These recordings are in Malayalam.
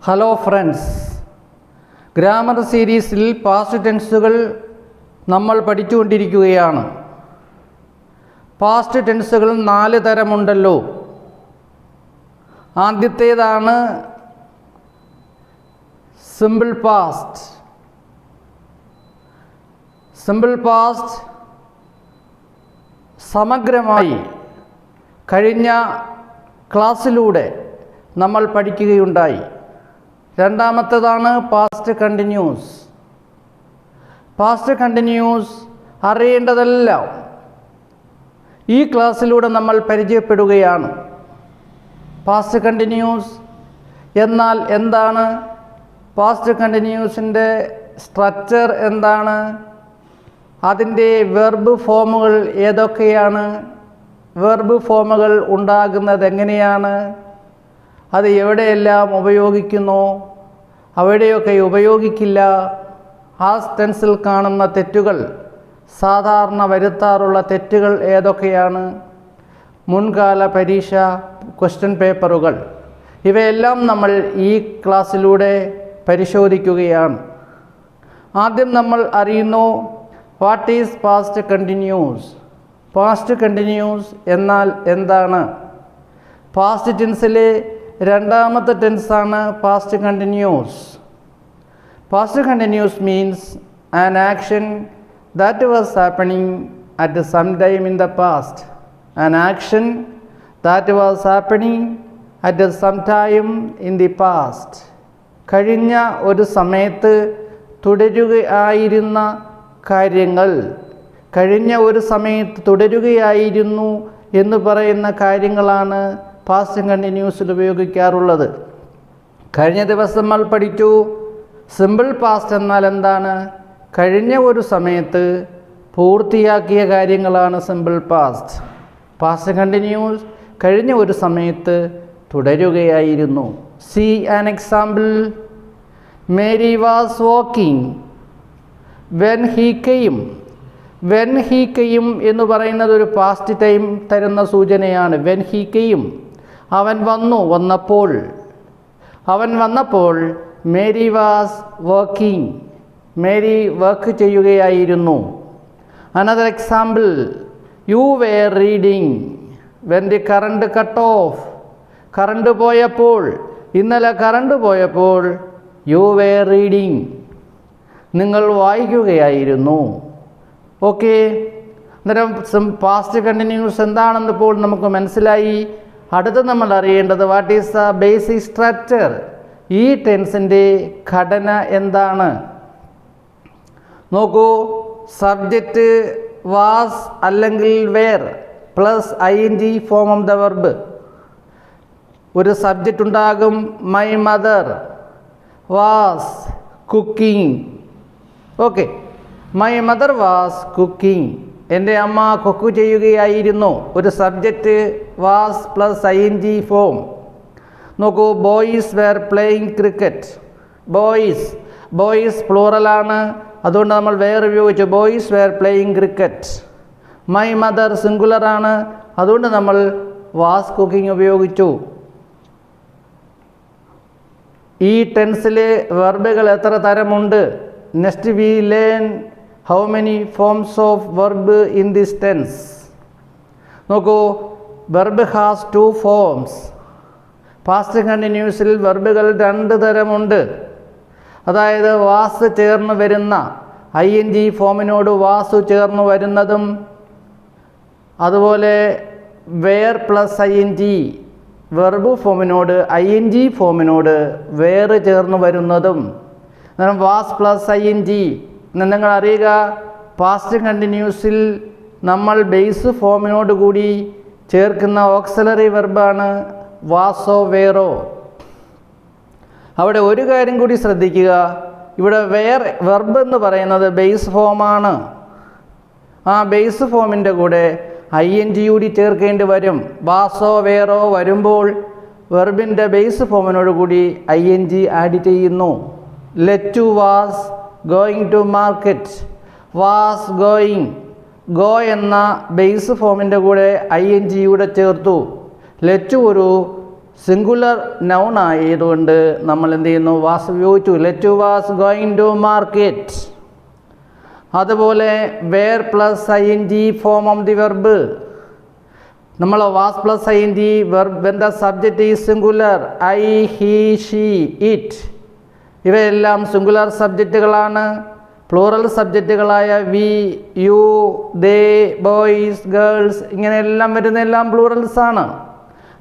ഹലോ ഫ്രണ്ട്സ്, ഗ്രാമർ സീരീസിൽ പാസ്റ്റ് ടെൻസുകൾ നമ്മൾ പഠിച്ചുകൊണ്ടിരിക്കുകയാണ്. പാസ്റ്റ് ടെൻസുകൾ 4 തരമുണ്ടല്ലോ. ആദ്യത്തേതാണ് സിമ്പിൾ പാസ്റ്റ്. സിമ്പിൾ പാസ്റ്റ് സമഗ്രമായി കഴിഞ്ഞ ക്ലാസ്സിലൂടെ നമ്മൾ പഠിക്കുകയുണ്ടായി. രണ്ടാമത്തേതാണ് പാസ്റ്റ് കണ്ടിന്യൂസ്. പാസ്റ്റ് കണ്ടിന്യൂസ് അറിയേണ്ടതെല്ലാം ഈ ക്ലാസ്സിലൂടെ നമ്മൾ പരിചയപ്പെടുകയാണ്. പാസ്റ്റ് കണ്ടിന്യൂസ് എന്നാൽ എന്താണ്? പാസ്റ്റ് കണ്ടിന്യൂസിൻ്റെ സ്ട്രക്ചർ എന്താണ്? അതിൻ്റെ വെർബ് ഫോമുകൾ ഏതൊക്കെയാണ്? വെർബ് ഫോമുകൾ ഉണ്ടാകുന്നത് എങ്ങനെയാണ്? അത് എവിടെയെല്ലാം ഉപയോഗിക്കുന്നു, അവിടെയൊക്കെ ഉപയോഗിക്കില്ല. ആ ടെൻസിൽ കാണുന്ന തെറ്റുകൾ, സാധാരണ വരുത്താറുള്ള തെറ്റുകൾ ഏതൊക്കെയാണ്? മുൻകാല പരീക്ഷ ക്വസ്റ്റ്യൻ പേപ്പറുകൾ, ഇവയെല്ലാം നമ്മൾ ഈ ക്ലാസ്സിലൂടെ പരിശോധിക്കുകയാണ്. ആദ്യം നമ്മൾ അറിയുന്നു what is past continuous. Past continuous എന്നാൽ എന്താണ്? പാസ്റ്റ് ടെൻസിലെ രണ്ടാമത്തെ ടെൻസാണ് past continuous. Past continuous means an action that was happening at some time in the past. An action that was happening at some time in the past. കഴിഞ്ഞ ഒരു സമയത്ത് തുടരുകയായിരുന്ന കാര്യങ്ങൾ, കഴിഞ്ഞ ഒരു സമയത്ത് തുടരുകയായിരുന്നു എന്ന് പറയുന്ന കാര്യങ്ങളാണ് പാസ്റ്റ് കണ്ടിന്യൂസിൽ ഉപയോഗിക്കാറുള്ളത്. കഴിഞ്ഞ ദിവസം നമ്മൾ പഠിച്ചു സിമ്പിൾ പാസ്റ്റ് എന്നാൽ എന്താണ്? കഴിഞ്ഞ ഒരു സമയത്ത് പൂർത്തിയാക്കിയ കാര്യങ്ങളാണ് സിമ്പിൾ പാസ്റ്റ്. പാസ്റ്റ് കണ്ടിന്യൂസ് കഴിഞ്ഞ ഒരു സമയത്ത് തുടരുകയായിരുന്നു. See an example. Mary was walking when he came. When he came എന്ന് പറയുന്നത് ഒരു പാസ്റ്റ് ടൈം തരുന്ന സൂചനയാണ്. വെൻ ഹീ കെയിം, അവൻ വന്നു, വന്നപ്പോൾ. അവൻ വന്നപ്പോൾ Mary was working. Mary work ചെയ്യുകയായിരുന്നു. Another example, you were reading when the current cut off. Current പോയപ്പോൾ, ഇന്നലെ കറണ്ട് പോയപ്പോൾ യു വെയർ റീഡിങ്, നിങ്ങൾ വായിക്കുകയായിരുന്നു. ഓക്കെ, അന്നേരം പാസ്റ്റ് കണ്ടിന്യൂസ് എന്താണെന്ന് ഇപ്പോൾ നമുക്ക് മനസ്സിലായി. അടുത്ത് നമ്മൾ അറിയേണ്ടത് what is the basic structure. ഈ ടെൻസിൻ്റെ ഘടന എന്താണ്? നോക്കൂ, സബ്ജക്റ്റ് വാസ് അല്ലെങ്കിൽ were plus ING form of the verb. ഒരു സബ്ജക്റ്റ് ഉണ്ടാകും. My mother was cooking. Okay, my mother was cooking, എൻ്റെ അമ്മ കുക്ക് ചെയ്യുകയായിരുന്നു. ഒരു subject was plus ING form. നോക്കൂ, boys were playing cricket. Boys, boys പ്ലൂറലാണ്, അതുകൊണ്ട് നമ്മൾ വെയർ ഉപയോഗിച്ചു. Boys were playing cricket. My mother സിംഗുലറാണ്, അതുകൊണ്ട് നമ്മൾ വാസ് കുക്കിംഗ് ഉപയോഗിച്ചു. ഈ ടെൻസിൽ വെർബുകൾ എത്ര തരമുണ്ട്? Next we learn how many forms of verb in this tense. നോക്കൂ, വെർബ് ഹാസ് 2 ഫോംസ്. പാസ്റ്റ് കണ്ടിന്യൂസിൽ വെർബുകൾ 2 തരമുണ്ട്. അതായത് വാസ് ചേർന്ന് വരുന്ന ING ഫോമിനോട് വാസു ചേർന്ന് വരുന്നതും, അതുപോലെ വെയർ പ്ലസ് ING വെർബ് ഫോമിനോട് ING ഫോമിനോട് വേറെ ചേർന്ന് വരുന്നതും. അന്നേരം വാസ് പ്ലസ് ING. നിങ്ങൾ അറിയുക, പാസ്റ്റ് കണ്ടിന്യൂസിൽ നമ്മൾ ബേസ് ഫോമിനോട് കൂടി ചേർക്കുന്ന ഓക്സിലറി വെർബാണ് വാസോ വേറോ. അവിടെ ഒരു കാര്യം കൂടി ശ്രദ്ധിക്കുക, ഇവിടെ വെർബ് എന്ന് പറയുന്നത് ബേസ് ഫോമാണ്. ആ ബേസ് ഫോമിൻ്റെ കൂടെ ING കൂടി ചേർക്കേണ്ടി വരും. വാസോ വേറോ വരുമ്പോൾ വെർബിൻ്റെ ബേസ് ഫോമിനോട് കൂടി ING ആഡ് ചെയ്യുന്നു. ലെറ്റു was going to market. Was going, go എന്ന ബേസ് ഫോമിൻ്റെ കൂടെ ING കൂടെ ചേർത്തു. ലെറ്റു ഒരു സിംഗുലർ നൗൺ ആയതുകൊണ്ട് നമ്മൾ എന്ത് ചെയ്യുന്നു? വാസ് ഉപയോഗിച്ചു. ലെറ്റു വാസ് ഗോയിങ് ടു മാർക്കറ്റ്. അതുപോലെ were plus I N G form of the verb. നമ്മൾ was plus I N G verb when the subject is singular, I, he, she, it, ഇവയെല്ലാം സിംഗുലർ സബ്ജക്റ്റുകളാണ്. പ്ലൂറൽ സബ്ജക്റ്റുകളായ we, you, they, boys, girls ഇങ്ങനെയെല്ലാം വരുന്നതെല്ലാം പ്ലൂറൽസാണ്.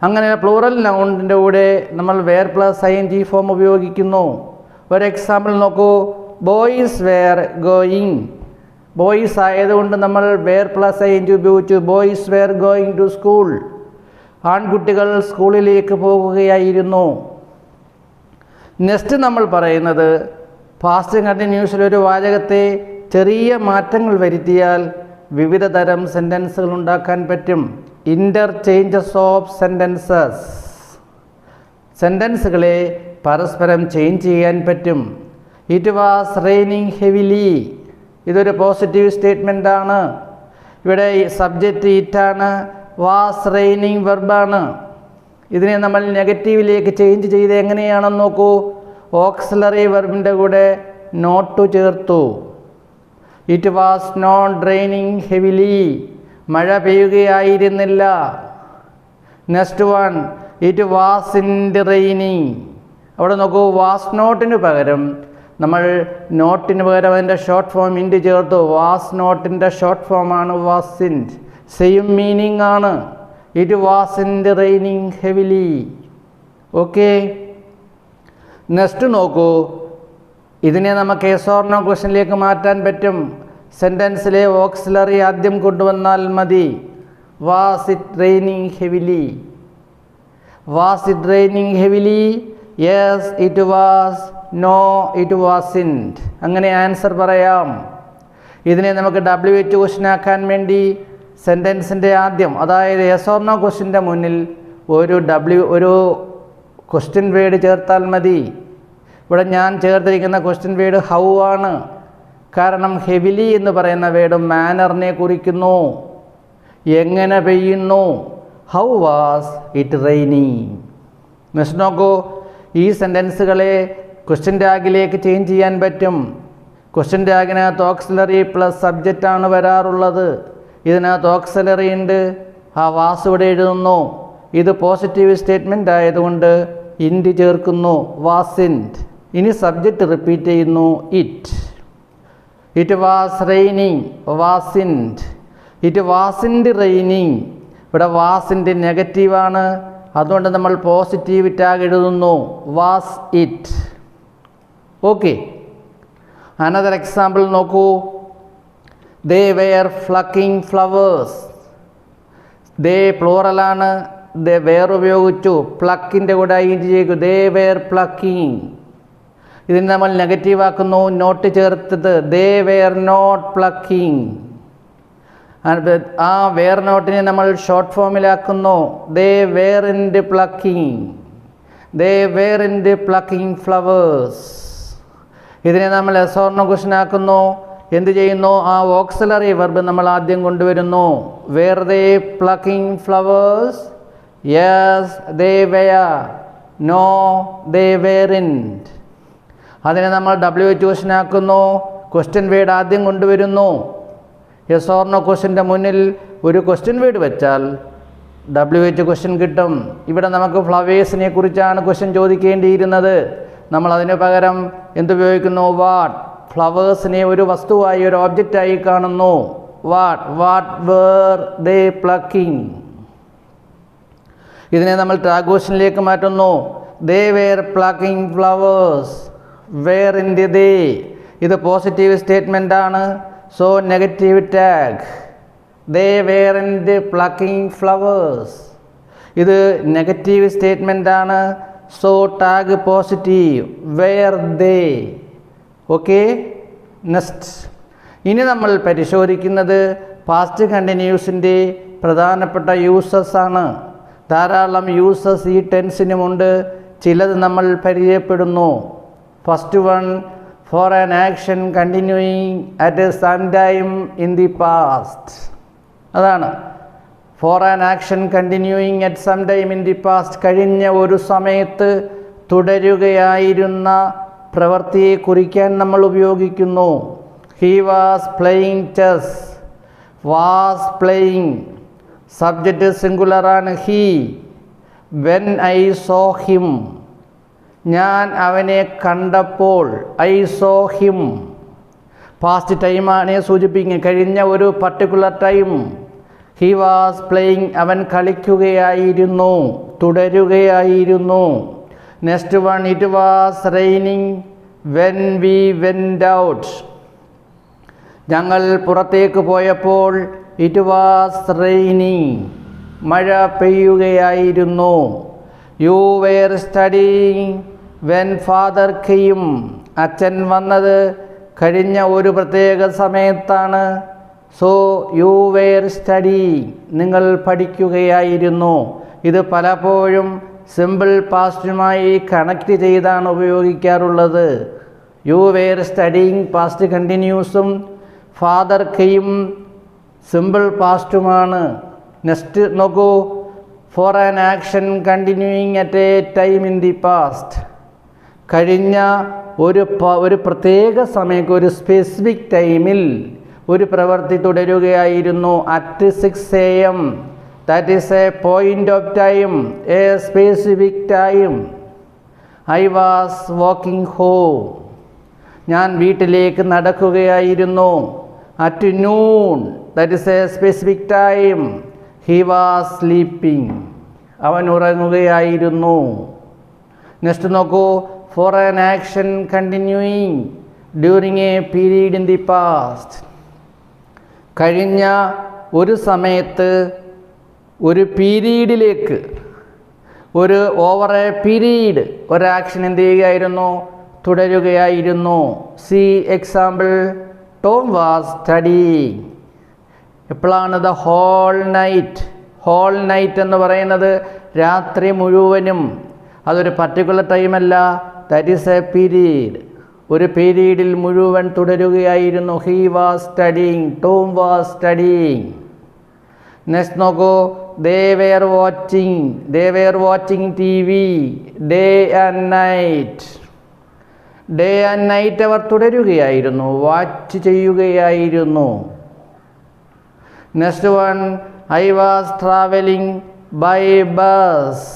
അങ്ങനെ പ്ലൂറൽ നൗണിൻ്റെ കൂടെ നമ്മൾ were plus I N G form ഉപയോഗിക്കുന്നു. ഒരു എക്സാമ്പിൾ നോക്കൂ. Boys were going. ബോയ്സ് ആയതുകൊണ്ട് നമ്മൾ were plus I N G ഉപയോഗിച്ചു. Boys were going to school. ആൺകുട്ടികൾ സ്കൂളിലേക്ക് പോകുകയായിരുന്നു. നെക്സ്റ്റ് നമ്മൾ പറയുന്നത് പാസ്റ്റ് കണ്ടിന്യൂസിലൊരു വാചകത്തെ ചെറിയ മാറ്റങ്ങൾ വരുത്തിയാൽ വിവിധ തരം സെൻറ്റൻസുകൾ ഉണ്ടാക്കാൻ പറ്റും. ഇൻ്റർചേഞ്ചസ് ഓഫ് സെൻറ്റൻസസ്. സെൻറ്റൻസുകളെ പരസ്പരം ചേഞ്ച് ചെയ്യാൻ പറ്റും. It was raining heavily. ഇതൊരു പോസിറ്റീവ് സ്റ്റേറ്റ്മെൻ്റ് ആണ്. ഇവിടെ സബ്ജക്റ്റ് ഇറ്റാണ്. വാസ് റെയിനിങ് വെർബാണ്. ഇതിനെ നമ്മൾ നെഗറ്റീവിലേക്ക് ചേഞ്ച് ചെയ്ത് എങ്ങനെയാണെന്ന് നോക്കൂ. ഓക്സിലറി വെർബിൻ്റെ കൂടെ നോട്ട് ചേർത്തു. It was not raining heavily. മഴ പെയ്യുകയായിരുന്നില്ല. Next one, it wasn't raining. അവിടെ നോക്കൂ, വാസ് നോട്ടിന് പകരം നമ്മൾ നോട്ടിന് പകരം അതിൻ്റെ ഷോർട്ട് ഫോം ഇൻറ്റ് ചേർത്തു. വാസ് നോട്ടിൻ്റെ ഷോർട്ട് ഫോമാണ് വാസ് ഇൻറ്റ്. സെയിം മീനിങ് ആണ്. It wasn't raining heavily. Okay. Next നോക്കൂ. ഇതിനെ നമുക്ക് യെസ് ഓർ നോ ക്വസ്റ്റ്യനിലേക്ക് മാറ്റാൻ പറ്റും. സെൻറ്റൻസിലെ ഓക്സിലറി ആദ്യം കൊണ്ടുവന്നാൽ മതി. Was it raining heavily. Was it raining heavily? Yes it was. No it wasn't. അങ്ങനെ ആൻസർ പറയാം. ഇതിനെ നമുക്ക് WH ക്വസ്റ്റ്യൻ ആക്കാൻ വേണ്ടി സെൻറ്റൻസിൻ്റെ ആദ്യം, അതായത് യെസ് ഓർ നോ ക്വസ്റ്റ്യൻ്റെ മുന്നിൽ ഒരു ക്വസ്റ്റ്യൻ വേർഡ് ചേർത്താൽ മതി. ഇവിടെ ഞാൻ ചേർത്തിരിക്കുന്ന ക്വസ്റ്റ്യൻ വേർഡ് ഹൗ ആണ്. കാരണം ഹെവിലി എന്ന് പറയുന്ന വേർഡ് മാനറിനെ കുറിക്കുന്നു. എങ്ങനെ പെയ്യുന്നു? How was it raining. Next നോക്കൂ. ഈ സെൻറ്റൻസുകളെ ക്വസ്റ്റ്യൻ ടാഗിലേക്ക് ചേഞ്ച് ചെയ്യാൻ പറ്റും. ക്വസ്റ്റ്യൻ ടാഗിനകത്ത് ഓക്സിലറി പ്ലസ് സബ്ജക്റ്റ് ആണ് വരാറുള്ളത്. ഇതിനകത്ത് ഓക്സിലറി ഉണ്ട്. ആ വാസ് ഇവിടെ എഴുതുന്നു. ഇത് പോസിറ്റീവ് സ്റ്റേറ്റ്മെൻ്റ് ആയതുകൊണ്ട് ഇൻറ്റ് ചേർക്കുന്നു. വാസിൻറ്റ്. ഇനി സബ്ജക്റ്റ് റിപ്പീറ്റ് ചെയ്യുന്നു. It. It was raining. Wasn't. It wasn't raining. ഇവിടെ വാസിൻറ്റ് നെഗറ്റീവാണ്. അതുകൊണ്ട് നമ്മൾ പോസിറ്റീവ് ടാഗ് എഴുതുന്നു. Was it. Okay. Another example നോക്കൂ. They were plucking flowers. They പ്ലൂറലാണ്. ദേ വെയർ ഉപയോഗിച്ചു. പ്ലക്കിൻ്റെ കൂടെ ഇൻറ്റ് ചെയ്തു. They were plucking. ഇതിന് നമ്മൾ നെഗറ്റീവ് ആക്കുന്നു. നോട്ട് ചേർത്തത്. They were not plucking. ആ വെയർ നോട്ടിനെ നമ്മൾ ഷോർട്ട് ഫോമിലാക്കുന്നു. They weren't plucking. They weren't plucking flowers. ഇതിനെ നമ്മൾ യെസ് ഓർ നോ ക്വസ്റ്റ്യൻ ആക്കുന്നു. എന്ത് ചെയ്യുന്നു? ആ ഓക്സിലറി വെർബ് നമ്മൾ ആദ്യം കൊണ്ടുവരുന്നു. Were they plucking flowers? Yes they were. No they weren't. അതിനെ നമ്മൾ WH ക്വസ്റ്റ്യൻ ആക്കുന്നു. ക്വസ്റ്റ്യൻ വേർഡ് ആദ്യം കൊണ്ടുവരുന്നു. യെസ് ഓർ നോ ക്വസ്റ്റ്യൻ്റെ മുന്നിൽ ഒരു ക്വസ്റ്റ്യൻ വേർഡ് വെച്ചാൽ WH ക്വസ്റ്റ്യൻ കിട്ടും. ഇവിടെ നമുക്ക് ഫ്ലവേഴ്സിനെ കുറിച്ചാണ് ക്വസ്റ്റ്യൻ ചോദിക്കേണ്ടിയിരുന്നത്. നമ്മൾ അതിന് പകരം എന്തുപയോഗിക്കുന്നു? വാട്ട്. ഫ്ലവേഴ്സിനെ ഒരു വസ്തുവായി, ഒരു ഓബ്ജക്റ്റായി കാണുന്നു. What were they plucking. ഇതിനെ നമ്മൾ ടാഗ് ക്വസ്റ്റ്യനിലേക്ക് മാറ്റുന്നു. They were plucking flowers. Weren't they. ഇത് പോസിറ്റീവ് സ്റ്റേറ്റ്മെൻ്റ് ആണ്. So negative tag. They weren't plucking flowers. ഇത് നെഗറ്റീവ് സ്റ്റേറ്റ്മെൻ്റ് ആണ്. So tag positive. Were they. Okay. Next. ഇനി നമ്മൾ പരിശോധിക്കുന്നത് പാസ്റ്റ് കണ്ടിന്യൂസിൻ്റെ പ്രധാനപ്പെട്ട യൂസസ് ആണ്. ധാരാളം യൂസസ് ഈ ടെൻസിനുമുണ്ട്. ചിലത് നമ്മൾ പരിചയപ്പെടുന്നു. First one, for an action continuing at some time in the past. അതാണ് for an action continuing at some time in the past, കഴിഞ്ഞ ഒരു സമയത്ത് തുടരുകയായിരുന്ന പ്രവൃത്തിയെ കുറിക്കാൻ നമ്മൾ ഉപയോഗിക്കുന്നു. He was playing chess. Was playing subject സിംഗുലറാണ് he. When I saw him, ഞാൻ അവനെ കണ്ടപ്പോൾ. ഐ സോ ഹിം പാസ്റ്റ് ടൈമാണ് സൂചിപ്പിക്കുന്നത്, കഴിഞ്ഞ ഒരു particular time. He was playing, അവൻ കളിക്കുകയായിരുന്നു, തുടരുകയായിരുന്നു. Next one, it was raining when we went out, ഞങ്ങൾ പുറത്തേക്ക് പോയപ്പോൾ. ഇറ്റ് വാസ് റെയിനിങ്, മഴ പെയ്യുകയായിരുന്നു. You were studying when father came, അച്ഛൻ വന്നത് കഴിഞ്ഞ ഒരു പ്രത്യേക സമയത്താണ്. സോ യു വെയർ സ്റ്റഡിയിങ്, നിങ്ങൾ പഠിക്കുകയായിരുന്നു. ഇത് പലപ്പോഴും സിമ്പിൾ പാസ്റ്റുമായി കണക്റ്റ് ചെയ്താണ് ഉപയോഗിക്കാറുള്ളത്. യു വെയർ സ്റ്റഡിയിങ് പാസ്റ്റ് കണ്ടിന്യൂസും ഫാദർ കെയിം സിമ്പിൾ പാസ്റ്റുമാണ്. നെക്സ്റ്റ് നോക്കൂ, for an action continuing at a time in the past, കഴിഞ്ഞ ഒരു പ്രത്യേക സമയത്ത് ഒരു സ്പെസിഫിക് ടൈമിൽ ഒരു പ്രവൃത്തി തുടരുകയായിരുന്നു. At 6 AM, that is a point of time, a specific time. I was walking home, ഞാൻ വീട്ടിലേക്ക് നടക്കുകയായിരുന്നു. At noon, that is a specific time. He was sleeping, അവൻ ഉറങ്ങുകയായിരുന്നു. നെക്സ്റ്റ് നോക്കൂ, for an action continuing during a period in the past, കഴിഞ്ഞ ഒരു സമയത്ത് ഒരു പീരീഡിലേക്ക്, ഒരു ഓവർ എ പീരീഡ് ഒരു ആക്ഷൻ എന്ത് ചെയ്യുകയായിരുന്നു, തുടരുകയായിരുന്നു. See example, Tom was studying. എപ്പോഴാണ്? The whole night. Whole night എന്ന് പറയുന്നത് രാത്രി മുഴുവനും, അതൊരു പർട്ടിക്കുലർ ടൈമല്ല, ദാറ്റ് ഈസ് എ പീരീഡ്. ഒരു പീരീഡിൽ മുഴുവൻ തുടരുകയായിരുന്നു. He was studying, Tom was studying. Next നോക്കൂ, they were watching TV day and night. Day and night അവർ തുടരുകയായിരുന്നു, വാച്ച് ചെയ്യുകയായിരുന്നു. Next one, I was travelling by bus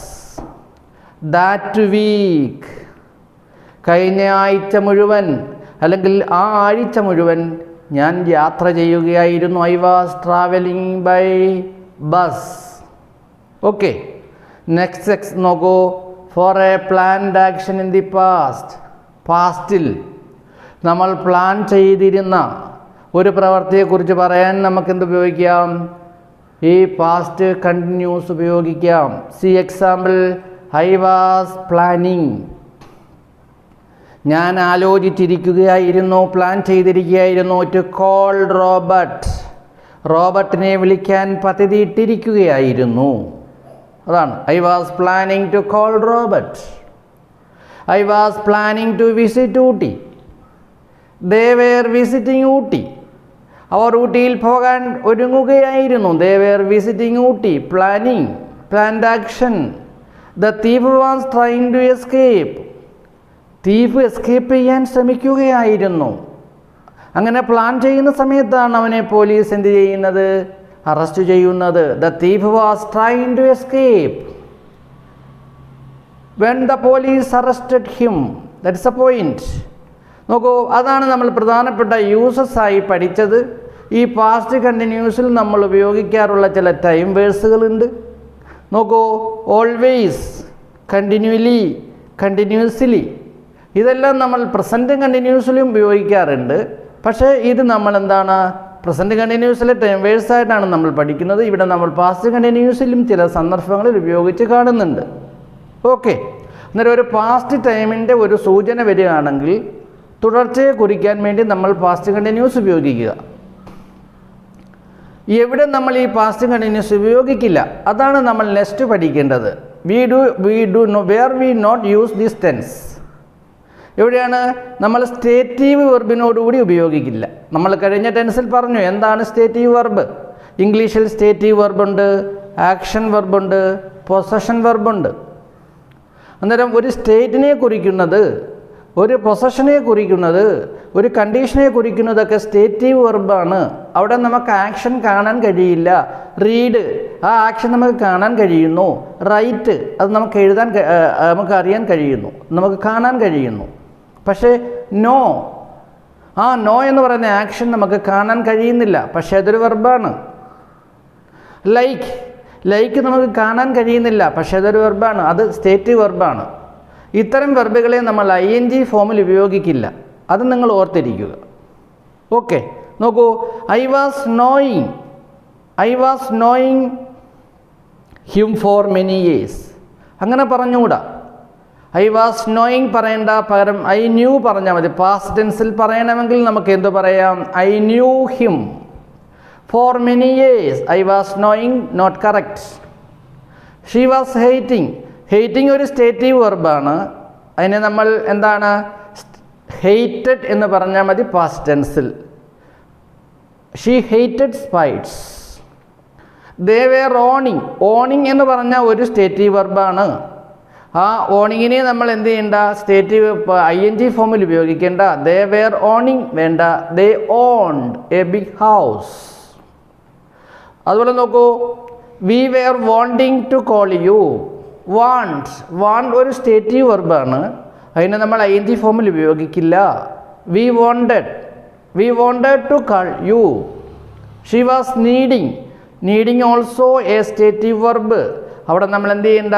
that week, കഴിഞ്ഞ ആഴ്ച മുഴുവൻ അല്ലെങ്കിൽ ആ ആഴ്ച മുഴുവൻ ഞാൻ യാത്ര ചെയ്യുകയായിരുന്നു. I was travelling by bus. Okay, next നോക്കൂ, for a planned action in the past, പാസ്റ്റിൽ നമ്മൾ പ്ലാൻ ചെയ്തിരുന്ന ഒരു പ്രവൃത്തിയെക്കുറിച്ച് പറയാൻ നമുക്കെന്ത് ഉപയോഗിക്കാം? ഈ പാസ്റ്റ് കണ്ടിന്യൂസ് ഉപയോഗിക്കാം. See example, I was planning, ഞാൻ ആലോചിച്ചിരിക്കുകയായിരുന്നു, പ്ലാൻ ചെയ്തിരിക്കുകയായിരുന്നു. ടു കോൾ റോബർട്ട്, റോബർട്ടിനെ വിളിക്കാൻ പദ്ധതിയിട്ടിരിക്കുകയായിരുന്നു. അതാണ് I was planning to call Robert. I was planning to visit Ooty. They were visiting Ooty, അവർ ഊട്ടിയിൽ പോകാൻ ഒരുങ്ങുകയായിരുന്നു. They were visiting Ooty. Planning, planned action. The thief was trying to escape, thief escape ചെയ്യാൻ ശ്രമിക്കുകയായിരുന്നു. അങ്ങനെ പ്ലാൻ ചെയ്യുന്ന സമയത്താണ് അവനെ പോലീസ് എന്ത് ചെയ്യുന്നത്? അറസ്റ്റ് ചെയ്യുന്നത്. The thief was trying to escape when the police arrested him. That's a point. നോക്കൂ, അതാണ് നമ്മൾ പ്രധാനപ്പെട്ട യൂസസ് ആയി പഠിച്ചത്. ഈ പാസ്റ്റ് കണ്ടിന്യൂസിൽ നമ്മൾ ഉപയോഗിക്കാറുള്ള ചില ടൈം വേഴ്സുകളുണ്ട്. നോക്കൂ, ഓൾവേസ്, കണ്ടിന്യൂലി, കണ്ടിന്യൂസ്ലി, ഇതെല്ലാം നമ്മൾ പ്രസൻറ്റ് കണ്ടിന്യൂസിലും ഉപയോഗിക്കാറുണ്ട്. പക്ഷേ ഇത് നമ്മൾ എന്താണ്, പ്രസൻറ്റ് കണ്ടിന്യൂസിലെ ടൈം വേഴ്സായിട്ടാണ് നമ്മൾ പഠിക്കുന്നത്. ഇവിടെ നമ്മൾ പാസ്റ്റ് കണ്ടിന്യൂസിലും ചില സന്ദർഭങ്ങളിൽ ഉപയോഗിച്ച് കാണുന്നുണ്ട്. ഓക്കെ, അന്നേരം ഒരു പാസ്റ്റ് ടൈമിൻ്റെ ഒരു സൂചന വരികയാണെങ്കിൽ തുടർച്ചയെ കുറിക്കാൻ വേണ്ടി നമ്മൾ പാസ്റ്റ് കണ്ടിന്യൂസ് ഉപയോഗിക്കുക. എവിടെ നമ്മൾ ഈ പാസ്റ്റ് കണ്ടിന്യൂസ് ഉപയോഗിക്കില്ല, അതാണ് നമ്മൾ നെക്സ്റ്റ് പഠിക്കേണ്ടത്. Where we not use this tense. എവിടെയാണ് നമ്മൾ സ്റ്റേറ്റീവ് വെർബിനോടുകൂടി ഉപയോഗിക്കില്ല. നമ്മൾ കഴിഞ്ഞ ടെൻസിൽ പറഞ്ഞു എന്താണ് സ്റ്റേറ്റീവ് വെർബ്. ഇംഗ്ലീഷിൽ സ്റ്റേറ്റീവ് വെർബുണ്ട്, ആക്ഷൻ വെർബുണ്ട്, പൊസഷൻ വെർബുണ്ട്. അന്നേരം ഒരു സ്റ്റേറ്റിനെ കുറിക്കുന്നത്, ഒരു പൊസഷനെ കുറിക്കുന്നത്, ഒരു കണ്ടീഷനെ കുറിക്കുന്നതൊക്കെ സ്റ്റേറ്റീവ് വെർബാണ്. അവിടെ നമുക്ക് ആക്ഷൻ കാണാൻ കഴിയില്ല. റീഡ്, ആ ആക്ഷൻ നമുക്ക് കാണാൻ കഴിയുന്നു. റൈറ്റ്, അത് നമുക്ക് എഴുതാൻ, നമുക്ക് അറിയാൻ കഴിയുന്നു, നമുക്ക് കാണാൻ കഴിയുന്നു. പക്ഷേ നോ, നോ എന്ന് പറയുന്ന ആക്ഷൻ നമുക്ക് കാണാൻ കഴിയുന്നില്ല, പക്ഷേ അതൊരു വെർബാണ്. ലൈക്ക് നമുക്ക് കാണാൻ കഴിയുന്നില്ല, പക്ഷേ അതൊരു വെർബാണ്, അത് സ്റ്റേറ്റീവ് വെർബാണ്. ഇത്തരം വെർബുകളെ നമ്മൾ ING ഫോമിൽ ഉപയോഗിക്കില്ല, അത് നിങ്ങൾ ഓർത്തിരിക്കുക. ഓക്കെ, നോക്കൂ. I was knowing him for many years. അങ്ങനെ പറഞ്ഞുകൂടാ. ഐ വാസ് നോയിങ് പറയേണ്ട, പകരം ഐ ന്യൂ പറഞ്ഞാൽ മതി. പാസ്റ്റ് ടെൻസിൽ പറയണമെങ്കിൽ നമുക്ക് എന്തു പറയാം? I knew him for many years. I was knowing not correct. She was hating ഒരു സ്റ്റേറ്റീവ് വെർബാണ്. അതിനെ നമ്മൾ എന്താണ്, ഹെയ്റ്റഡ് എന്ന് പറഞ്ഞാൽ മതി പാസ്റ്റ് ടെൻസിൽ. She hated spites. They were owning എന്ന് പറഞ്ഞാൽ ഒരു സ്റ്റേറ്റീവ് വെർബാണ്. ആ ഓണിങ്ങിനെ നമ്മൾ എന്ത് ചെയ്യേണ്ട? സ്റ്റേറ്റീവ് ING ഫോമിൽ ഉപയോഗിക്കേണ്ട. ദേ വേർ ഓണിങ് വേണ്ട, they owned a big house. അതുപോലെ നോക്കൂ, we were wanting to call you. Want ഒരു സ്റ്റേറ്റീവ് വെർബാണ്. അതിനെ നമ്മൾ ING ഫോമിൽ ഉപയോഗിക്കില്ല. We wanted to call you. She was needing also a stative verb. അവിടെ നമ്മൾ എന്ത് ചെയ്യേണ്ട?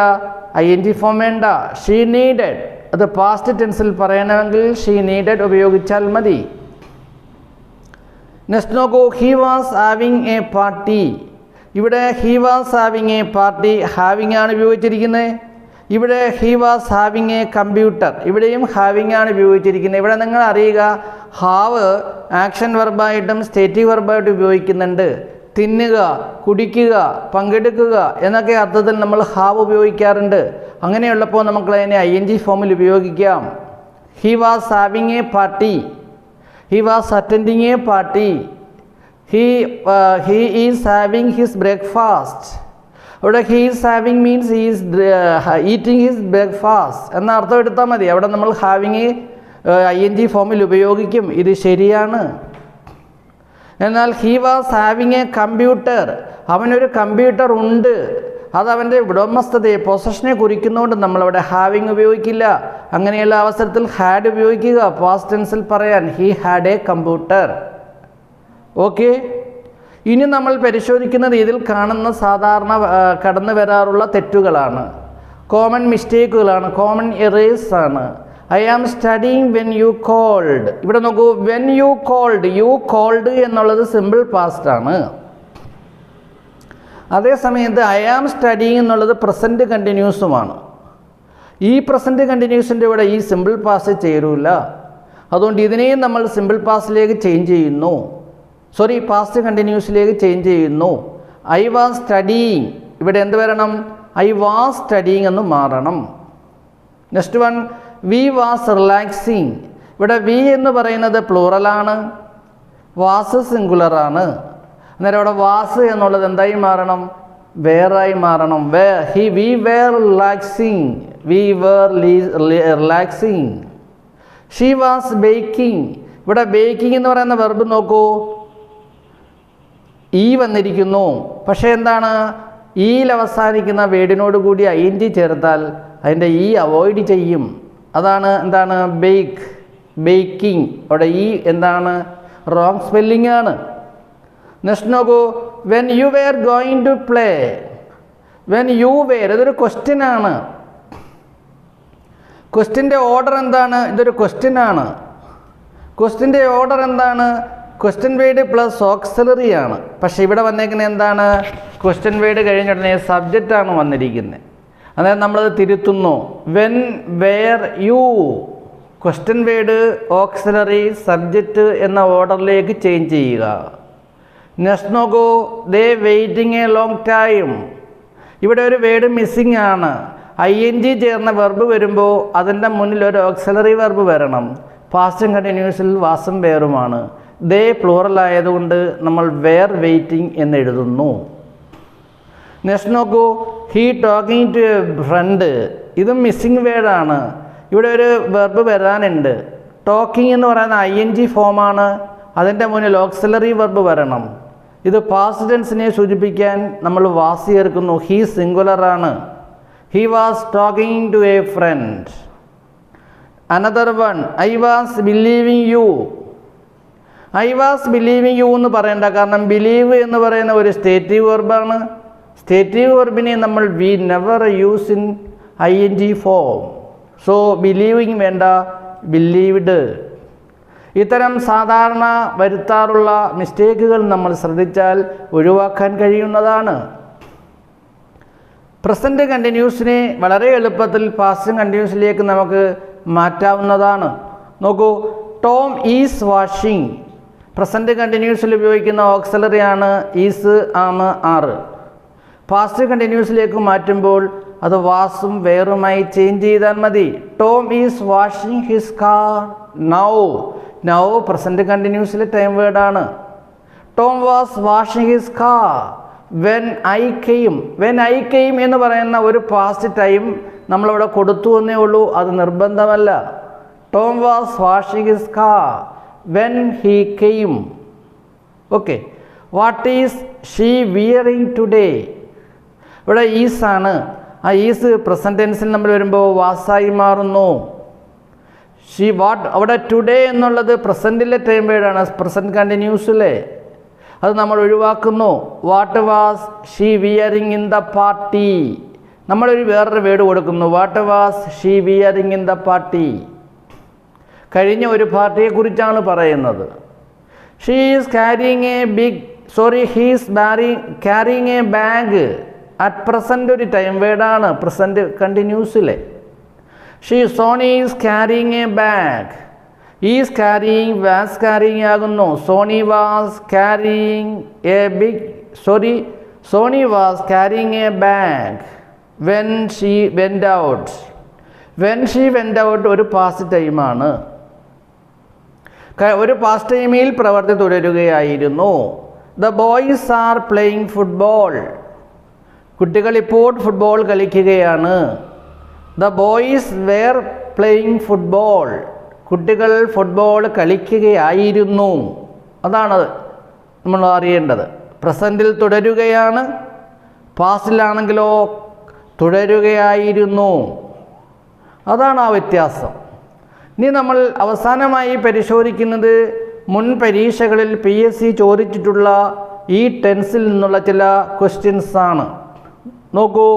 ING ഫോം വേണ്ട. ഷീ നീഡഡ്, അത് പാസ്റ്റ് ടെൻസിൽ പറയണമെങ്കിൽ ഷീ നീഡഡ് ഉപയോഗിച്ചാൽ മതി. നെക്സ്റ്റ് നോക്കൂ, he was having a party. ഇവിടെ he was having a party, having ആണ് ഉപയോഗിച്ചിരിക്കുന്നത്. ഇവിടെ he was having A computer, ഇവിടെയും ഹാവിങ് ആണ് ഉപയോഗിച്ചിരിക്കുന്നത്. ഇവിടെ നിങ്ങൾ അറിയുക, ഹാവ് ആക്ഷൻ വെർബായിട്ടും സ്റ്റേറ്റീവ് വെർബായിട്ടും ഉപയോഗിക്കുന്നുണ്ട്. തിന്നുക, കുടിക്കുക, പങ്കെടുക്കുക എന്നൊക്കെ അർത്ഥത്തിൽ നമ്മൾ ഹാവ് ഉപയോഗിക്കാറുണ്ട്. അങ്ങനെയുള്ളപ്പോൾ നമുക്ക് അതിനെ ING ഫോമിൽ ഉപയോഗിക്കാം. He was having a party, he was attending A party, he is having his breakfast. അവിടെ he is having means he is eating his breakfast എന്ന അർത്ഥം എടുത്താൽ മതി. അവിടെ നമ്മൾ having ING ഫോമിൽ ഉപയോഗിക്കും, ഇത് ശരിയാണ്. എന്നാൽ he was having a computer, അവനൊരു കമ്പ്യൂട്ടർ ഉണ്ട്, അത് അവൻ്റെ ഉടമസ്ഥതയെ, പൊസഷനെ കുറിക്കുന്നതുകൊണ്ട് നമ്മളവിടെ ഹാവിങ് ഉപയോഗിക്കില്ല. അങ്ങനെയുള്ള അവസരത്തിൽ ഹാഡ് ഉപയോഗിക്കുക, പാസ്റ്റ് ടെൻസിൽ പറയാൻ. he had a computer. Okay, ഇനി നമ്മൾ പരിശോധിക്കുന്നത് ഇതിൽ കാണുന്ന സാധാരണ കടന്നു വരാറുള്ള തെറ്റുകളാണ്, കോമൺ മിസ്റ്റേക്കുകളാണ്, കോമൺ എറേഴ്സ് ആണ്. I am studying when you called. ഇവിടെ നോക്കൂ, വെൻ യു കോൾഡ് എന്നുള്ളത് സിമ്പിൾ പാസ്റ്റ് ആണ്. അതേസമയത്ത് ഐ ആം സ്റ്റഡിങ് എന്നുള്ളത് പ്രസൻറ്റ് കണ്ടിന്യൂസുമാണ്. ഈ പ്രസൻറ്റ് കണ്ടിന്യൂസിൻ്റെ ഇവിടെ ഈ സിമ്പിൾ പാസ്റ്റ് ചേരൂല. അതുകൊണ്ട് ഇതിനെയും നമ്മൾ സിമ്പിൾ പാസ്റ്റിലേക്ക് ചേഞ്ച് ചെയ്യുന്നു, പാസ്റ്റ് കണ്ടിന്യൂസിലേക്ക് ചേഞ്ച് ചെയ്യുന്നു. ഐ വാസ് സ്റ്റഡിങ്, ഇവിടെ എന്ത് വരണം? ഐ വാസ് സ്റ്റഡിങ് എന്ന് മാറണം. Next one, we was relaxing. ഇവിടെ വി എന്ന് പറയുന്നത് പ്ലൂറലാണ്, വാസ് സിംഗുലറാണ്. അന്നേരം അവിടെ വാസ് എന്നുള്ളത് എന്തായി മാറണം? വേറായി മാറണം. We were relaxing. She was baking. ഇവിടെ ബേക്കിംഗ് എന്ന് പറയുന്ന വെർബ് നോക്കൂ, വന്നിരിക്കുന്നു. പക്ഷേ എന്താണ്? ഈയിൽ അവസാനിക്കുന്ന വേർഡിനോട് കൂടി ING ചേർത്താൽ അതിൻ്റെ അവോയ്ഡ് ചെയ്യും. അതാണ് എന്താണ്? ബേക്കിംഗ്. അവിടെ എന്താണ്? റോങ് സ്പെല്ലിംഗ് ആണ്. നെക്സ്റ്റ് നോക്കൂ, when you were going to play. ഇതൊരു ക്വസ്റ്റ്യൻ ആണ്. ക്വസ്റ്റ്യൻ്റെ ഓർഡർ എന്താണ്? ഇതൊരു ക്വസ്റ്റ്യൻ ആണ്. ക്വസ്റ്റ്യൻ്റെ ഓർഡർ എന്താണ്? ക്വസ്റ്റ്യൻ വേർഡ് പ്ലസ് ഓക്സിലറി ആണ്. പക്ഷേ ഇവിടെ വന്നേക്കുന്നത് എന്താണ്? ക്വസ്റ്റ്യൻ വേർഡ് കഴിഞ്ഞ ഉടനെ സബ്ജക്റ്റ് ആണ് വന്നിരിക്കുന്നത്. അതായത് നമ്മളത് തിരുത്തുന്നു. When were you, question word, auxiliary, subject എന്ന ഓർഡറിലേക്ക് ചേഞ്ച് ചെയ്യുക. നെക്സ്റ്റ് നോക്കൂ, they waiting a long time. ഇവിടെ ഒരു വേർഡ് മിസ്സിംഗ് ആണ്. ING ചേർന്ന വെർബ് വരുമ്പോൾ അതിൻ്റെ മുന്നിൽ ഒരു ഓക്സിലറി വെർബ് വരണം. പാസ്റ്റ് കണ്ടിന്യൂസിൽ വാസും വേറുമാണ്. ദേ പ്ലൂറൽ ആയതുകൊണ്ട് നമ്മൾ വെയർ വെയിറ്റിംഗ് എന്ന് എഴുതുന്നു. നെക്സ്റ്റ് നോക്കൂ, he talking to a friend. ഇതും മിസ്സിംഗ് വേർഡാണ്. ഇവിടെ ഒരു വെർബ് വരാനുണ്ട്. ടോക്കിംഗ് എന്ന് പറയുന്ന ING ഫോമാണ്. അതിൻ്റെ മുന്നിൽ ഓക്സിലറി വെർബ് വരണം. ഇത് പാസ്റ്റ് ടെൻസിനെ സൂചിപ്പിക്കാൻ നമ്മൾ വാസ് ചേർക്കുന്നു. ഹീ സിംഗുലറാണ്. He was talking to a friend. Another one, I was believing you. I was believing you എന്ന് പറയണ്ട, കാരണം ബിലീവ് എന്ന് പറയുന്ന ഒരു സ്റ്റേറ്റീവ് വെർബാണ്. സ്റ്റേറ്റീവ് വെർബിനെ നമ്മൾ we never use in ING form. So believing വേണ്ട, ബിലീവ്ഡ്. ഇത്തരം സാധാരണ വരുത്താറുള്ള മിസ്റ്റേക്കുകൾ നമ്മൾ ശ്രദ്ധിച്ചാൽ ഒഴിവാക്കാൻ കഴിയുന്നതാണ്. പ്രസൻറ്റ് കണ്ടിന്യൂസിനെ വളരെ എളുപ്പത്തിൽ പാസ്റ്റ് കണ്ടിന്യൂസിലേക്ക് നമുക്ക് മാറ്റാവുന്നതാണ്. നോക്കൂ, ടോം ഈസ് വാഷിംഗ്. പ്രസൻറ്റ് കണ്ടിന്യൂസിൽ ഉപയോഗിക്കുന്ന ഓക്സിലറിയാണ് ഈസ്, ആം, ആറ്. പാസ്റ്റ് കണ്ടിന്യൂസിലേക്ക് മാറ്റുമ്പോൾ അത് വാസും വേറുമായി ചേഞ്ച് ചെയ്താൽ മതി. Tom is washing his car now. Now present കണ്ടിന്യൂസിലെ ടൈം വേർഡാണ്. Tom was washing his car when I came. When I came എന്ന് പറയുന്ന ഒരു പാസ്റ്റ് ടൈം നമ്മളിവിടെ കൊടുത്തു എന്നേ ഉള്ളൂ, അത് നിർബന്ധമല്ല. Tom was washing his car when he came. Okay. What is she wearing today. ഇവിടെ ഈസാണ്. ആ ഈസ് പ്രസൻറ്റ് ടെൻസിൽ നമ്മൾ വരുമ്പോൾ വാസായി മാറുന്നു. ഷീ വാട്ട്, അവിടെ ടുഡേ എന്നുള്ളത് പ്രസൻറ്റിലെ ടൈം വേർഡാണ്, പ്രസൻറ്റ് കണ്ടിന്യൂസിലെ. അത് നമ്മൾ ഒഴിവാക്കുന്നു. What was she wearing in the party. നമ്മളൊരു വേറൊരു വേർഡ് കൊടുക്കുന്നു. What was she wearing in the party. കഴിഞ്ഞ ഒരു പാർട്ടിയെക്കുറിച്ചാണ് പറയുന്നത്. She is carrying a big, sorry he is carrying a bag. At present ഒരു ടൈം വേർഡാണ് പ്രസൻറ്റ് കണ്ടിന്യൂസിലെ. Sony is carrying a bag. Is carrying, was carrying ആകുന്നു. Sony was carrying a big, sorry Sony was carrying a bag when she went out. When she went out ഒരു പാസ്റ്റ് ടൈമാണ്. ഒരു പാസ്റ്റ് ടൈമിൽ പ്രവൃത്തി തുടരുകയായിരുന്നു. The boys are playing football. കുട്ടികൾ ഇപ്പോൾ ഫുട്ബോൾ കളിക്കുകയാണ്. The boys were playing football. കുട്ടികൾ ഫുട്ബോൾ കളിക്കുകയായിരുന്നു. അതാണ് നമ്മൾ അറിയേണ്ടത്. പ്രസൻറ്റിൽ തുടരുകയാണ്, പാസ്റ്റിലാണെങ്കിലോ തുടരുകയായിരുന്നു. അതാണ് ആ വ്യത്യാസം. ഇനി നമ്മൾ അവസാനമായി പരിശോധിക്കുന്നത് മുൻ പരീക്ഷകളിൽ PSC ചോദിച്ചിട്ടുള്ള ഈ ടെൻസിൽ നിന്നുള്ള ചില ക്വസ്റ്റ്യൻസ് ആണ്. നോക്കൂ,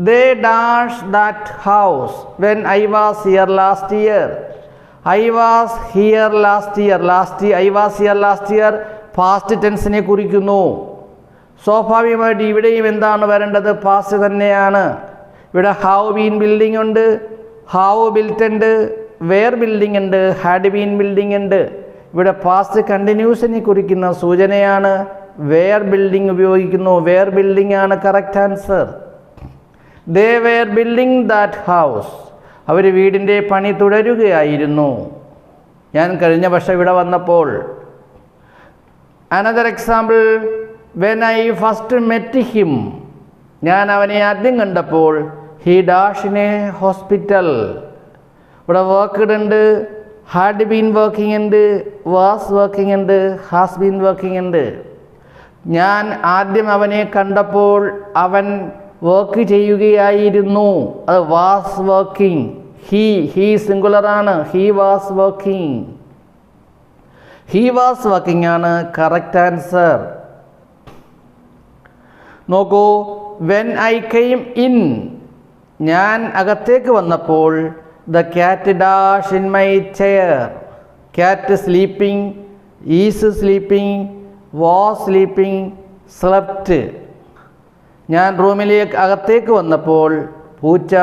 they dash that house when I was here last year. I was here last year. I was here last year past ടെൻസിനെ കുറിക്കുന്നു. സ്വാഭാവികമായിട്ട് ഇവിടെയും എന്താണ് വരേണ്ടത്? പാസ്റ്റ് തന്നെയാണ്. ഇവിടെ ഹാവ് ബീൻ ബിൽഡിംഗ് ഉണ്ട്, ഹാവ് ബിൽറ്റ് ഉണ്ട്, വെയർ ബിൽഡിംഗ് ഉണ്ട്, ഹാഡ് ബീൻ ബിൽഡിംഗ് ഉണ്ട്. ഇവിടെ പാസ്റ്റ് കണ്ടിന്യൂസിനെ കുറിക്കുന്ന സൂചനയാണ്. വെയർ ബിൽഡിംഗ് ഉപയോഗിക്കുന്നു. വെയർ ബിൽഡിംഗ് ആണ് correct answer. They were building that house. അവർ വീടിൻ്റെ പണി തുടരുകയായിരുന്നു. ഞാൻ കഴിഞ്ഞ വർഷം ഇവിടെ വന്നപ്പോൾ. Another example, when I first met him. ഞാൻ അവനെ ആദ്യം കണ്ടപ്പോൾ. He dash in a hospital. ഇവിടെ വർക്ക്ഡ് ഉണ്ട്, ഹാഡ് ബീൻ വർക്കിംഗ് ഉണ്ട്, വാസ് വർക്കിംഗ് ഉണ്ട്, ഹാസ് ബീൻ വർക്കിംഗ് ഉണ്ട്. ഞാൻ ആദ്യം അവനെ കണ്ടപ്പോൾ അവൻ വർക്ക് ചെയ്യുകയായിരുന്നു. അത് വാസ് വർക്കിംഗ്. ഹീ സിംഗുലറാണ്. He was working. He was working ആണ് കറക്റ്റ് ആൻസർ. നോക്കൂ, വെൻ ഐ കെയിം ഇൻ. ഞാൻ അകത്തേക്ക് വന്നപ്പോൾ. The cat dash in my chair. Cat sleeping, is sleeping, was sleeping, slept. ഞാൻ റൂമിലേക്ക് അകത്തേക്ക് വന്നപ്പോൾ പൂച്ച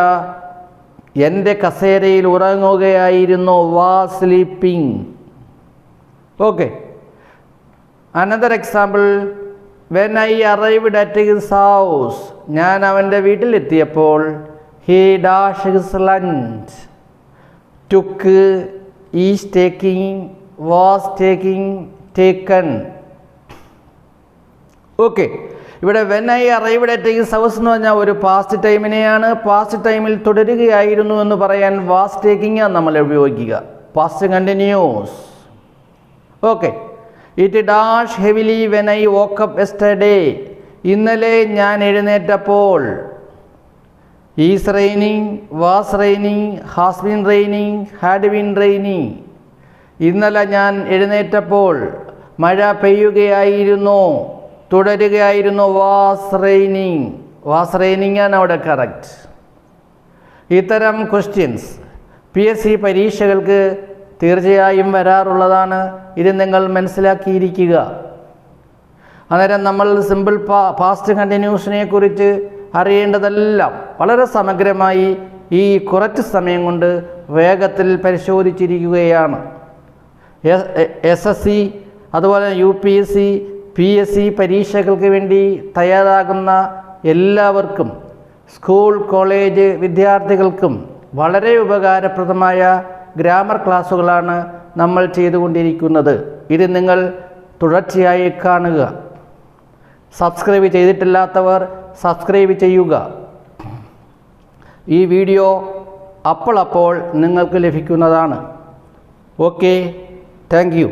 എൻ്റെ കസേരയിൽ ഉറങ്ങുകയായിരുന്നു. Was sleeping. Okay. Another example, when I arrived at his house. ഞാൻ അവൻ്റെ വീട്ടിലെത്തിയപ്പോൾ. He dash his lunch. Took, is taking, was taken. Okay, ഇവിടെ when I arrived at his house എന്ന് പറഞ്ഞാൽ ഒരു പാസ്റ്റ് ടൈമിനെയാണ്. പാസ്റ്റ് ടൈമിൽ തുടരുകയായിരുന്നു എന്ന് പറയാൻ വാസ് ടേക്കിംഗ് ആണ് നമ്മൾ ഉപയോഗിക്കുക. Past continuous. Okay, it dash heavily when I woke up yesterday. ഇന്നലെ ഞാൻ എഴുന്നേറ്റപ്പോൾ. Is raining, was raining, has been raining, had been raining. ഇന്നലെ ഞാൻ എഴുന്നേറ്റപ്പോൾ മഴ പെയ്യുകയായിരുന്നു, തുടരുകയായിരുന്നു. Was raining. വാസ് റെയിനിങ് ആണ് അവിടെ കറക്റ്റ്. ഇത്തരം ക്വസ്റ്റ്യൻസ് PSC പരീക്ഷകൾക്ക് തീർച്ചയായും വരാറുള്ളതാണ്. ഇത് നിങ്ങൾ മനസ്സിലാക്കിയിരിക്കുക. അന്നേരം നമ്മൾ സിമ്പിൾ പാസ്റ്റ് കണ്ടിന്യൂഷനെ കുറിച്ച് അറിയേണ്ടതെല്ലാം വളരെ സമഗ്രമായി ഈ കുറച്ച് സമയം കൊണ്ട് വേഗത്തിൽ പരിശോധിച്ചിരിക്കുകയാണ്. SSC അതുപോലെ UPSC PSC പരീക്ഷകൾക്ക് വേണ്ടി തയ്യാറാകുന്ന എല്ലാവർക്കും, സ്കൂൾ കോളേജ് വിദ്യാർത്ഥികൾക്കും വളരെ ഉപകാരപ്രദമായ ഗ്രാമർ ക്ലാസ്സുകളാണ് നമ്മൾ ചെയ്തുകൊണ്ടിരിക്കുന്നത്. ഇത് നിങ്ങൾ തുടർച്ചയായി കാണുക. സബ്സ്ക്രൈബ് ചെയ്തിട്ടില്ലാത്തവർ സബ്സ്ക്രൈബ് ചെയ്യുക. ഈ വീഡിയോ അപ്പോൾ നിങ്ങൾക്ക് ലഭിക്കുന്നതാണ്. Okay, thank you.